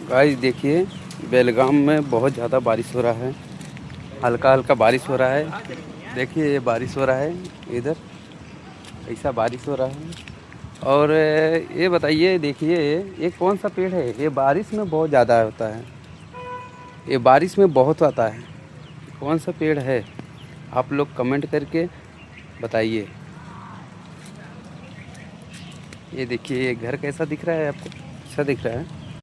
Guys देखिए, बेलगाम में बहुत ज़्यादा बारिश हो रहा है। हल्का हल्का बारिश हो रहा है। देखिए ये बारिश हो रहा है इधर, ऐसा बारिश हो रहा है। और ये बताइए, देखिए ये कौन सा पेड़ है? ये बारिश में बहुत ज़्यादा होता है, ये बारिश में बहुत आता है। कौन सा पेड़ है? आप लोग कमेंट करके बताइए। ये देखिए, ये घर कैसा दिख रहा है आपको? अच्छा दिख रहा है।